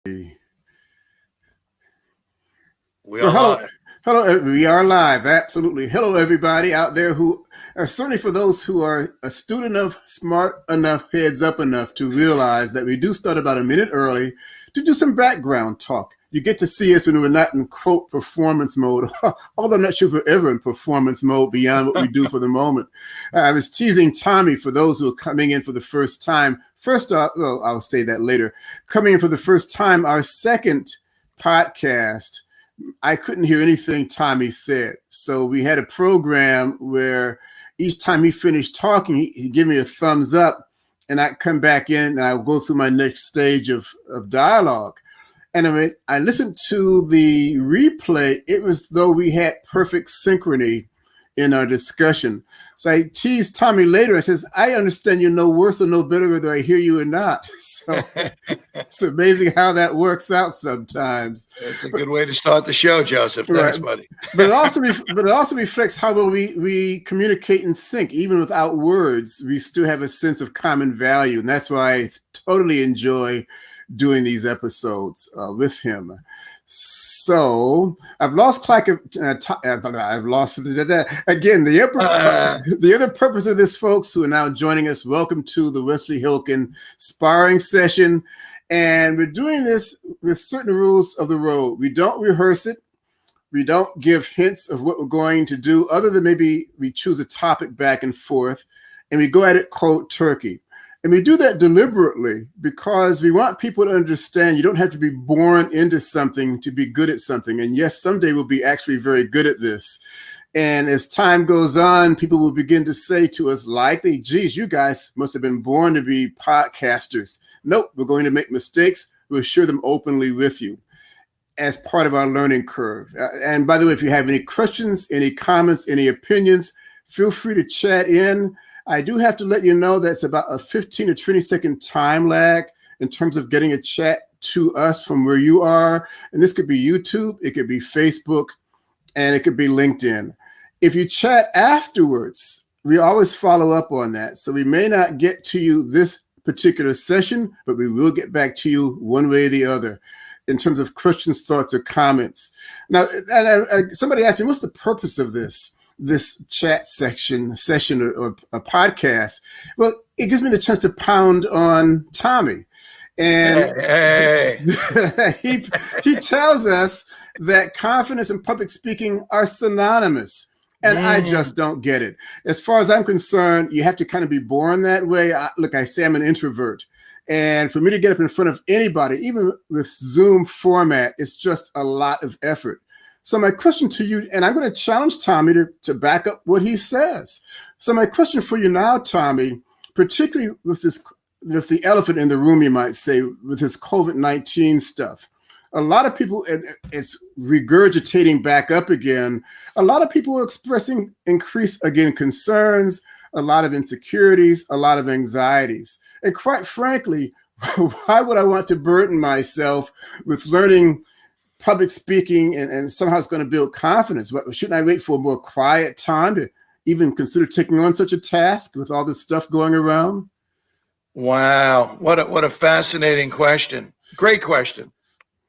We are hello, live. hello. We are live. Absolutely. Hello, everybody out there who, certainly for those who are astute enough, smart enough, heads up enough to realize that we do start about a minute early to do some background talk. You get to see us when we're not in quote performance mode, although I'm not sure if we're ever in performance mode beyond what we do for the moment. I was teasing Tommy for those who are coming in for the first time. First off, well, I'll say that later. Coming in for the first time, our second podcast, I couldn't hear anything Tommy said. So we had a program where each time he finished talking, he'd give me a thumbs up and I'd come back in and I'll go through my next stage of dialogue. And I listened to the replay. It was though we had perfect synchrony in our discussion. So I teased Tommy later. I says, I understand you're no worse or no better whether I hear you or not. So it's amazing how that works out sometimes. It's a good way to start the show, Joseph. Thanks, Right. buddy. But it also reflects how well we communicate and sync. Even without words, we still have a sense of common value. And that's why I totally enjoy doing these episodes with him. So I've lost track of. I've lost again. The other purpose of this, folks who are now joining us, welcome to the Wesley Hilcken sparring session, and we're doing this with certain rules of the road. We don't rehearse it. We don't give hints of what we're going to do, other than maybe we choose a topic back and forth, and we go at it cold turkey. And we do that deliberately because we want people to understand you don't have to be born into something to be good at something. And yes, someday we'll be actually very good at this. And as time goes on, people will begin to say to us likely, geez, you guys must have been born to be podcasters. Nope, we're going to make mistakes. We'll share them openly with you as part of our learning curve. And by the way, if you have any questions, any comments, any opinions, feel free to chat in. I do have to let you know that's about a 15 to 20 second time lag in terms of getting a chat to us from where you are. And this could be YouTube, it could be Facebook, and it could be LinkedIn. If you chat afterwards, we always follow up on that. So we may not get to you this particular session, but we will get back to you one way or the other in terms of questions, thoughts, or comments. Now, somebody asked me, what's the purpose of this chat session or a podcast? Well, it gives me the chance to pound on Tommy. And he tells us that confidence and public speaking are synonymous. And I just don't get it. As far as I'm concerned, you have to kind of be born that way. Look, I say I'm an introvert. And for me to get up in front of anybody, even with Zoom format, it's just a lot of effort. So my question to you, and I'm going to challenge Tommy to back up what he says. So my question for you now, Tommy, particularly with the elephant in the room, you might say, with this COVID-19 stuff, a lot of people, it's regurgitating back up again. A lot of people are expressing increased, again, concerns, a lot of insecurities, a lot of anxieties. And quite frankly, why would I want to burden myself with learning public speaking and somehow it's going to build confidence? Shouldn't I wait for a more quiet time to even consider taking on such a task with all this stuff going around? Wow. What a fascinating question. Great question.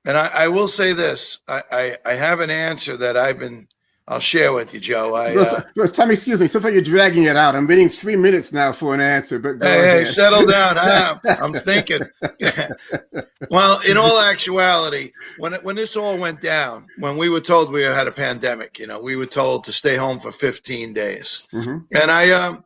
And I will say this, I have an answer that I'll share with you, Joe. Tommy, excuse me. So far you're dragging it out. I'm waiting 3 minutes now for an answer, but go ahead. Hey, settle down. I'm thinking. Well, in all actuality, when this all went down, when we were told we had a pandemic, we were told to stay home for 15 days. Mm-hmm. And I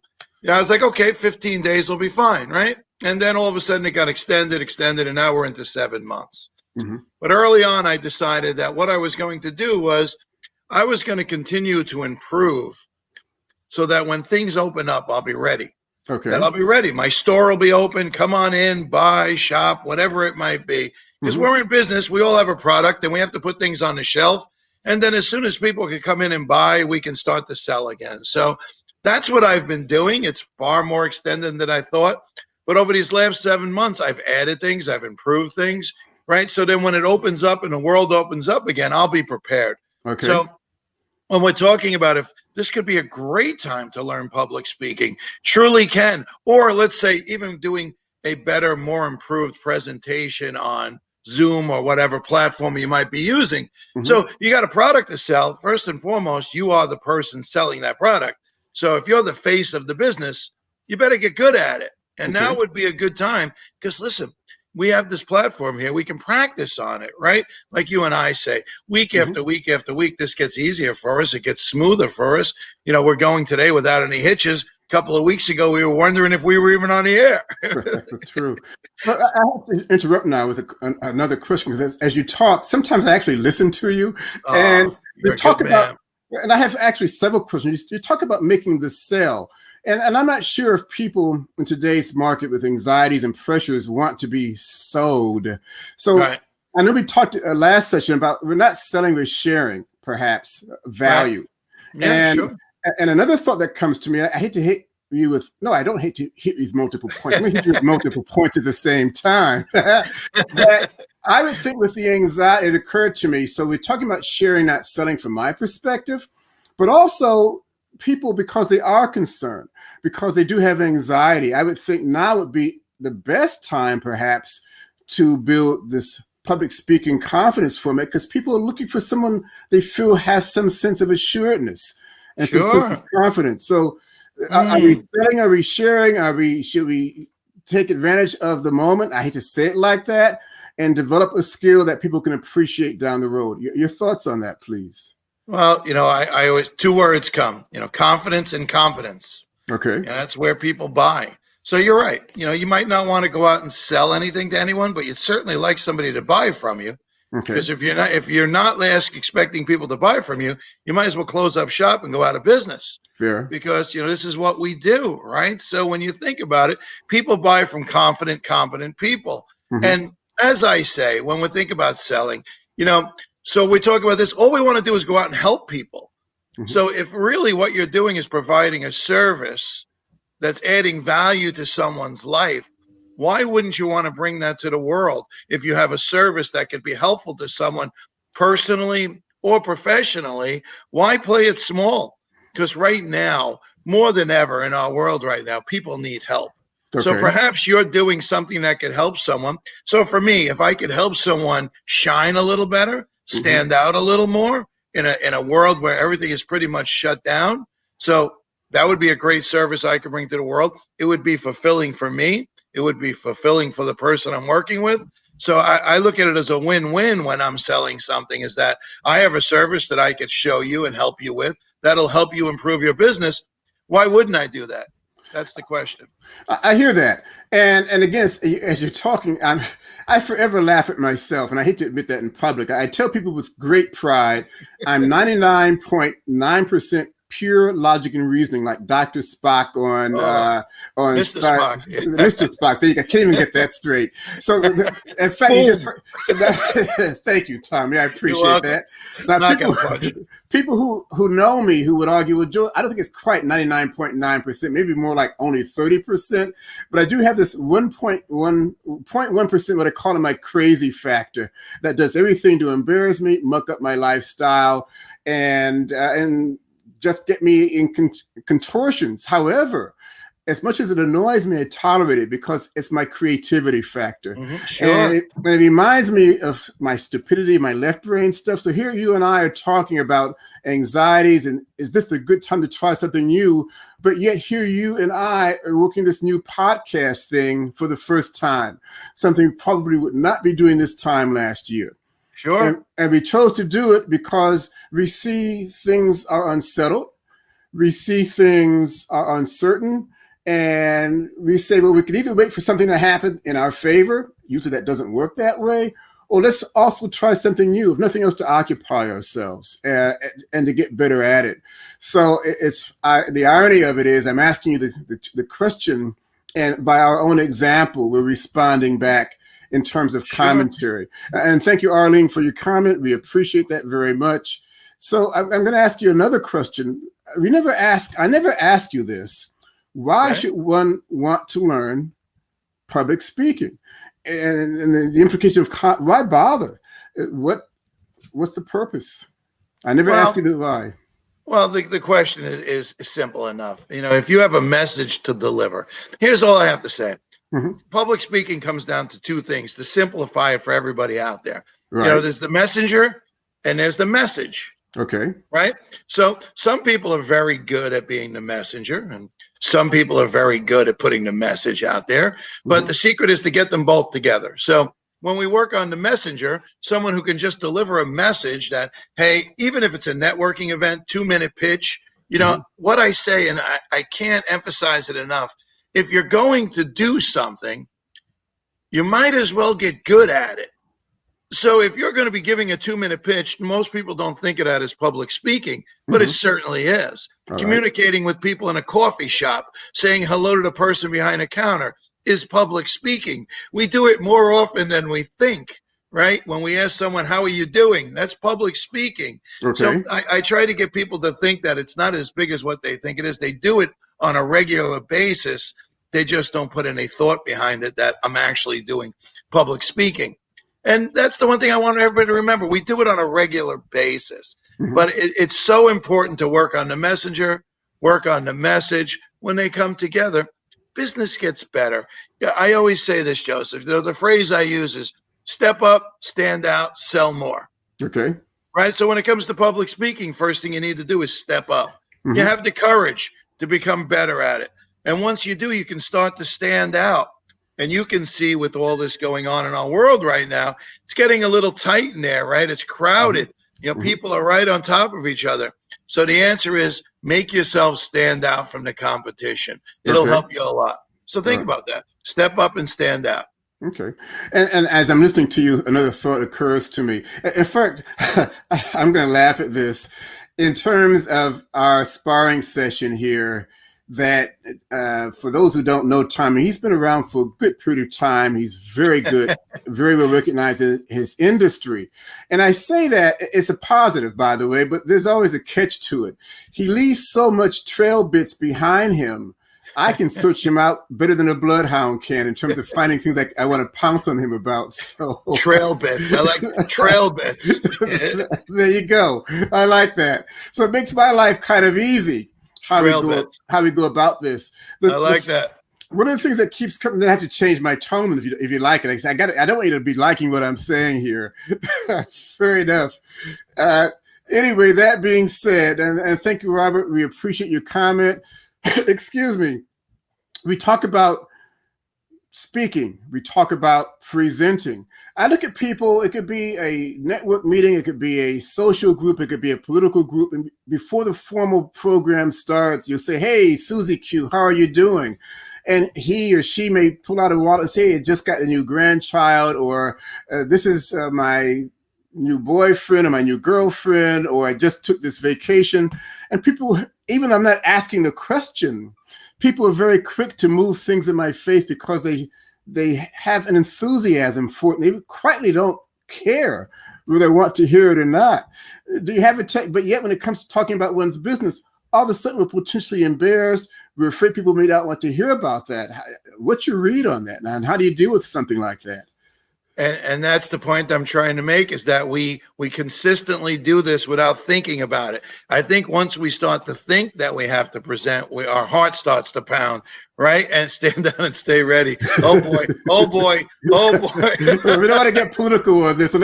was like, okay, 15 days will be fine, right? And then all of a sudden it got extended, and now we're into 7 months. Mm-hmm. But early on, I decided that what I was going to do was I was going to continue to improve so that when things open up, I'll be ready. Okay. That I'll be ready. My store will be open. Come on in, buy, shop, whatever it might be. Because we're in business, we all have a product and we have to put things on the shelf. And then as soon as people can come in and buy, we can start to sell again. So that's what I've been doing. It's far more extended than I thought. But over these last 7 months, I've added things, I've improved things, right? So then when it opens up and the world opens up again, I'll be prepared. Okay. So when we're talking about if this could be a great time to learn public speaking, truly can. Or let's say even doing a better, more improved presentation on Zoom or whatever platform you might be using. So you got a product to sell. First and foremost, you are the person selling that product. So if you're the face of the business, you better get good at it. And now would be a good time because listen, we have this platform here. We can practice on it, right? Like you and I say, week after week after week, this gets easier for us. It gets smoother for us. You know, we're going today without any hitches. A couple of weeks ago, we were wondering if we were even on the air. True. But I have to interrupt now with another question because as you talk, sometimes I actually listen to you and you talk about, and I have actually several questions. You talk about making the sale. And I'm not sure if people in today's market with anxieties and pressures want to be sold. So I know we talked last session about we're not selling, we're sharing perhaps value. And another thought that comes to me, I hate to hit you with, no, I don't hate to hit these multiple points. Let me hit you with multiple points at the same time. But I would think with the anxiety, it occurred to me. So we're talking about sharing, not selling from my perspective, but also people, because they are concerned, because they do have anxiety, I would think now would be the best time perhaps to build this public speaking confidence for me, because people are looking for someone they feel has some sense of assuredness and some sense of confidence. So are we selling, are we sharing, should we take advantage of the moment? I hate to say it like that, and develop a skill that people can appreciate down the road. Your thoughts on that, please. Well, you know, I always, two words come, you know, confidence and competence. Okay. And that's where people buy. So you're right. You know, you might not want to go out and sell anything to anyone, but you'd certainly like somebody to buy from you. Okay. Because if you're not expecting people to buy from you, you might as well close up shop and go out of business. Fair. Because, you know, this is what we do, right? So when you think about it, people buy from confident, competent people. And as I say, when we think about selling, you know, so we talk about this, all we want to do is go out and help people. So if really what you're doing is providing a service that's adding value to someone's life, why wouldn't you want to bring that to the world? If you have a service that could be helpful to someone personally or professionally, why play it small? Because right now, more than ever in our world right now, people need help. So perhaps you're doing something that could help someone. So for me, if I could help someone shine a little better, stand out a little more in a world where everything is pretty much shut down. So that would be a great service I could bring to the world. It would be fulfilling for me. It would be fulfilling for the person I'm working with. So I look at it as a win-win when I'm selling something, is that I have a service that I could show you and help you with that'll help you improve your business. Why wouldn't I do that? That's the question. I hear that. And again, as you're talking, I forever laugh at myself, and I hate to admit that in public. I tell people with great pride, I'm 99.9% pure logic and reasoning, like Dr. Spock on Mr. Spock. Mr. Spock. There you go. I can't even get that straight. So, in fact, you just heard, thank you, Tommy. I appreciate that. Now, people who know me who would argue with Joe, I don't think it's quite 99.9%, maybe more like only 30%. But I do have this 1.1%, what I call my crazy factor, that does everything to embarrass me, muck up my lifestyle, and just get me in contortions. However, as much as it annoys me, I tolerate it because it's my creativity factor. And it reminds me of my stupidity, my left brain stuff. So here you and I are talking about anxieties and is this a good time to try something new? But yet here you and I are working this new podcast thing for the first time, something we probably would not be doing this time last year. And we chose to do it because we see things are unsettled. We see things are uncertain. And we say, well, we can either wait for something to happen in our favor. Usually that doesn't work that way. Or let's also try something new, if nothing else, to occupy ourselves and to get better at it. So the irony of it is I'm asking you the question, and by our own example, we're responding back in terms of commentary. And thank you, Arlene, for your comment. We appreciate that very much. So I'm going to ask you another question. I never ask you this. Why should one want to learn public speaking? And the implication of why bother? What's the purpose? I never ask you the why. Well, the question is simple enough. You know, if you have a message to deliver, here's all I have to say. Public speaking comes down to two things to simplify it for everybody out there. Right. You know, there's the messenger and there's the message. Okay. Right. So some people are very good at being the messenger and some people are very good at putting the message out there. But the secret is to get them both together. So when we work on the messenger, someone who can just deliver a message that, hey, even if it's a networking event, 2-minute pitch, you know, what I say, and I can't emphasize it enough. If you're going to do something, you might as well get good at it. So if you're going to be giving a 2-minute pitch, most people don't think of that as public speaking, but it certainly is. All Communicating with people in a coffee shop, saying hello to the person behind the counter is public speaking. We do it more often than we think, right? When we ask someone, how are you doing? That's public speaking. Okay. So I try to get people to think that it's not as big as what they think it is. They do it on a regular basis. They just don't put any thought behind it that I'm actually doing public speaking. And that's the one thing I want everybody to remember. We do it on a regular basis, but it's so important to work on the messenger, work on the message. When they come together, business gets better. I always say this, Joseph. The phrase I use is step up, stand out, sell more. Okay. Right? So when it comes to public speaking, first thing you need to do is step up. You have the courage to become better at it. And once you do, you can start to stand out. And you can see with all this going on in our world right now, it's getting a little tight in there, right? It's crowded. You know, people are right on top of each other. So the answer is make yourself stand out from the competition. It'll help you a lot. So think about that. Step up and stand out. Okay. And as I'm listening to you, another thought occurs to me. In fact, I'm going to laugh at this. In terms of our sparring session here, that for those who don't know Tommy, he's been around for a good period of time. He's very good, very well recognized in his industry. And I say that it's a positive, by the way, but there's always a catch to it. He leaves so much trail bits behind him. I can search him out better than a bloodhound can in terms of finding things like I want to pounce on him about. So trail bits. I like trail bits. There you go. I like that. So it makes my life kind of easy. How we go about this. I like that. One of the things that keeps coming, I have to change my tone if you like it. I don't want you to be liking what I'm saying here. Fair enough. Anyway, that being said, and thank you, Robert. We appreciate your comment. Excuse me. We talk about speaking. We talk about presenting. I look at people, it could be a network meeting, it could be a social group, it could be a political group. And before the formal program starts, you'll say, hey, Susie Q, how are you doing? And he or she may pull out a wallet and say, I just got a new grandchild, or this is my new boyfriend or my new girlfriend, or I just took this vacation. And people, even though I'm not asking the question, people are very quick to move things in my face because they have an enthusiasm for it. And they quietly don't care whether they want to hear it or not. Do you have a but yet when it comes to talking about one's business, all of a sudden we're potentially embarrassed. We're afraid people may not want to hear about that. What's your read on that? And how do you deal with something like that? And that's the point I'm trying to make, is that we consistently do this without thinking about it. I think once we start to think that we have to present, our heart starts to pound, right? And stand down and stay ready. Oh boy, oh boy, oh boy. We don't want to get political on this. So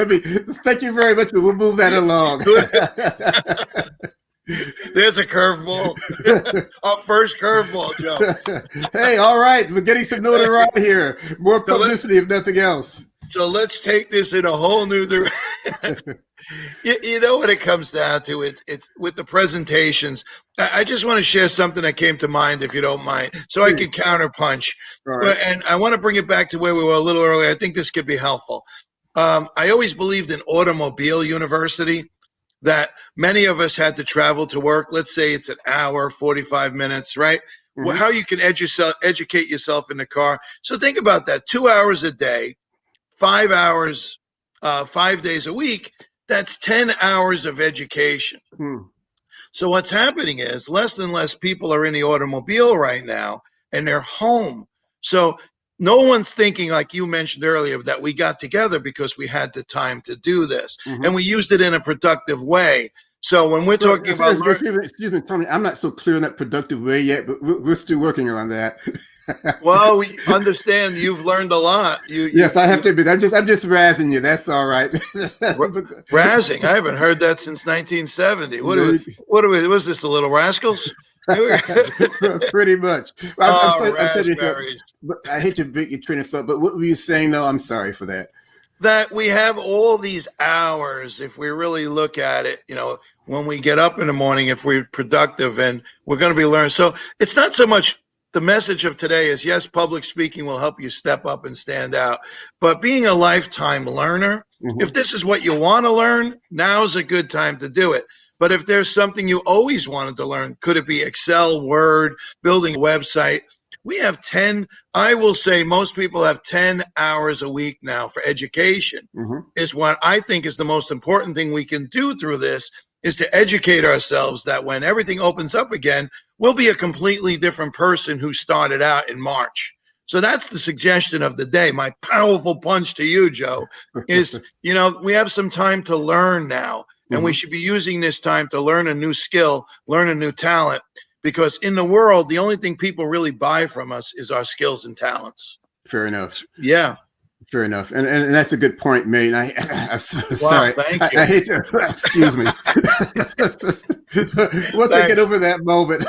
thank you very much, but we'll move that along. There's a curveball. Our first curveball, Joe. Hey, all right. We're getting some notoriety here. More publicity, if nothing else. So let's take this in a whole new direction. You know what it comes down to? It's with the presentations. I just want to share something that came to mind, if you don't mind, so I can counterpunch. Right. And I want to bring it back to where we were a little earlier. I think this could be helpful. I always believed in automobile university, that many of us had to travel to work. Let's say it's an hour, 45 minutes, right? Mm-hmm. Well, how you can educate yourself in the car. So think about that. 2 hours a day. 5 hours, 5 days a week, that's 10 hours of education. So what's happening is less and less people are in the automobile right now, and they're home. So no one's thinking, like you mentioned earlier, that we got together because we had the time to do this. And we used it in a productive way. So when we're talking about... Excuse me, Tony, I'm not so clear in that productive way yet, but we're still working on that. Well, we understand you've learned a lot. Yes, I have to admit, I'm just razzing you. That's all right. Razzing. I haven't heard that since 1970. What was this, the Little Rascals? Pretty much. I'm Raspberries. but I hate to break your train of thought, but what were you saying though? I'm sorry for that. That we have all these hours, if we really look at it, when we get up in the morning, if we're productive and we're going to be learning. So it's not so much the message of today is, yes, public speaking will help you step up and stand out, but being a lifetime learner, if this is what you want to learn, now's a good time to do it. But if there's something you always wanted to learn, could it be Excel, Word, building a website? We have 10, I will say most people have 10 hours a week now for education, is what I think is the most important thing we can do through this, is to educate ourselves that when everything opens up again, we'll be a completely different person who started out in March. So that's the suggestion of the day. My powerful punch to you, Joe, is, we have some time to learn now, and we should be using this time to learn a new skill, learn a new talent. Because in the world, the only thing people really buy from us is our skills and talents. Fair enough. Yeah. Fair enough. And that's a good point, mate. I'm so sorry. Thank you. I hate to, excuse me. Once I get over that moment.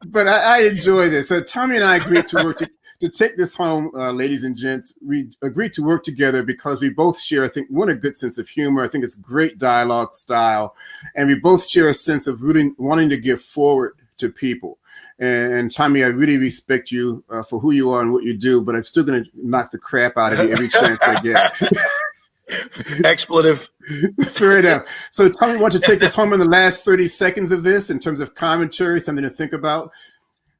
But I enjoy this. So Tommy and I agreed to work to take this home, ladies and gents. We agreed to work together because we both share, I think, a good sense of humor. I think it's great dialogue style. And we both share a sense of really wanting to give forward to people. And Tommy, I really respect you for who you are and what you do, but I'm still going to knock the crap out of you every chance I get. Expletive. Fair enough. So Tommy, want to take us home in the last 30 seconds of this in terms of commentary, something to think about?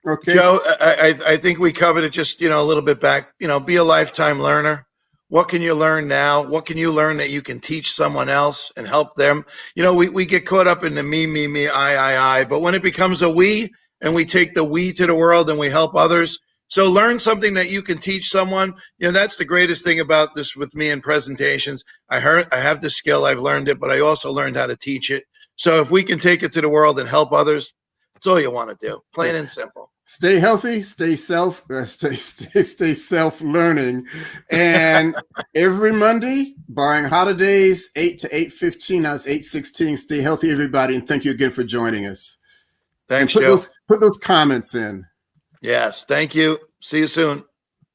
Okay. Joe, I think we covered it just, a little bit back, be a lifetime learner. What can you learn now? What can you learn that you can teach someone else and help them? We get caught up in the me, I, but when it becomes a we, and we take the we to the world and we help others. So learn something that you can teach someone. That's the greatest thing about this with me in presentations. I have the skill, I've learned it, but I also learned how to teach it. So if we can take it to the world and help others, that's all you want to do. Plain and simple. Stay healthy, stay self-learning. And every Monday, barring holidays, 8 to 8:15, now it's 8:16. Stay healthy, everybody, and thank you again for joining us. Thanks, Joe. Joe. Put those comments in. Yes, thank you. See you soon.